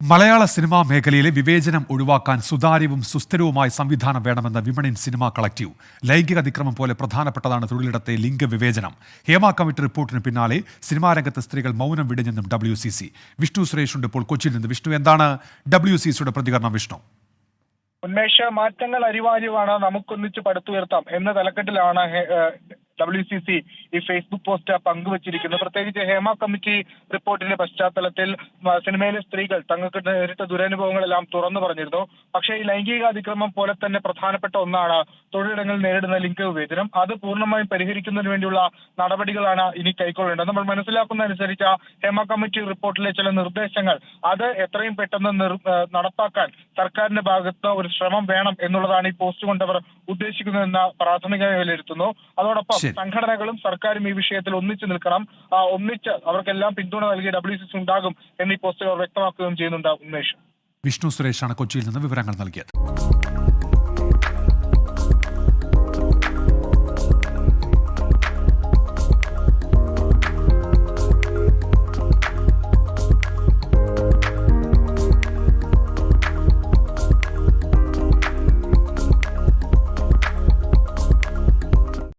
മലയാള cinema മേഖലയിലെ വിവേചനം ഒഴിവാക്കാൻ സുതാര്യവും സുസ്ഥിരവുമായ സംവിധാനം വേണമെന്ന വിമൺ ഇൻ സിനിമ കളക്റ്റീവ്. ലൈംഗിക അതിക്രമം പോലെ പ്രധാനപ്പെട്ടതാണ് തൊഴിലിടത്തെ ലിംഗവിവേചനം. ഹേമ കമ്മിറ്റി റിപ്പോർട്ടിന് പിന്നാലെ സിനിമാ രംഗത്തെ സ്ത്രീകൾ മൗനം വെടിഞ്ഞെന്നും WCC. വിഷ്ണു സുരേഷ് ഉണ്ട് ഇപ്പോൾ കൊച്ചിയിൽ നിന്ന്. വിഷ്ണു, എന്താണ് WCCയുടെ പ്രതികരണം? വിഷ്ണു. ഉന്മേഷ മാറ്റങ്ങൾ അനിവാര്യമാണ്, നമുക്കൊന്നിച്ച് പടുത്തുയർത്താം എന്ന തലക്കെട്ടിലാണ് WCC ഈ ഫേസ്ബുക്ക് പോസ്റ്റ് പങ്കുവച്ചിരിക്കുന്നത്. പ്രത്യേകിച്ച് ഹേമ കമ്മിറ്റി റിപ്പോർട്ടിന്റെ പശ്ചാത്തലത്തിൽ സിനിമയിലെ സ്ത്രീകൾ തങ്ങൾക്ക് നേരിട്ട ദുരനുഭവങ്ങളെല്ലാം തുറന്നു പറഞ്ഞിരുന്നു. പക്ഷേ ഈ ലൈംഗിക അതിക്രമം പോലെ തന്നെ പ്രധാനപ്പെട്ട ഒന്നാണ് തൊഴിലിടങ്ങളിൽ നേരിടുന്ന ലിംഗവിവേചനം. അത് പൂർണ്ണമായും പരിഹരിക്കുന്നതിന് വേണ്ടിയുള്ള നടപടികളാണ് ഇനി കൈക്കൊള്ളേണ്ടത്. നമ്മൾ മനസ്സിലാക്കുന്ന അനുസരിച്ച് ഹേമ കമ്മിറ്റി റിപ്പോർട്ടിലെ ചില നിർദ്ദേശങ്ങൾ അത് എത്രയും പെട്ടെന്ന് നടപ്പാക്കാൻ സർക്കാരിന്റെ ഭാഗത്ത് ഒരു ശ്രമം വേണം എന്നുള്ളതാണ് ഈ പോസ്റ്റ് കൊണ്ടവർ ഉദ്ദേശിക്കുന്നതെന്ന് പ്രാഥമികമായി വിലയിരുത്തുന്നു. അതോടൊപ്പം സംഘടനകളും സർക്കാരും ഈ വിഷയത്തിൽ ഒന്നിച്ചു നിൽക്കണം, ഒന്നിച്ച് അവർക്കെല്ലാം പിന്തുണ നൽകി WCC ഉണ്ടാകും എന്നീ പോസ്റ്റുകൾ വ്യക്തമാക്കുകയും ചെയ്യുന്നുണ്ട്. ഉന്മേഷ്. വിഷ്ണു സുരേഷാണ് കൊച്ചിയിൽ നിന്ന് വിവരങ്ങൾ നൽകിയത്.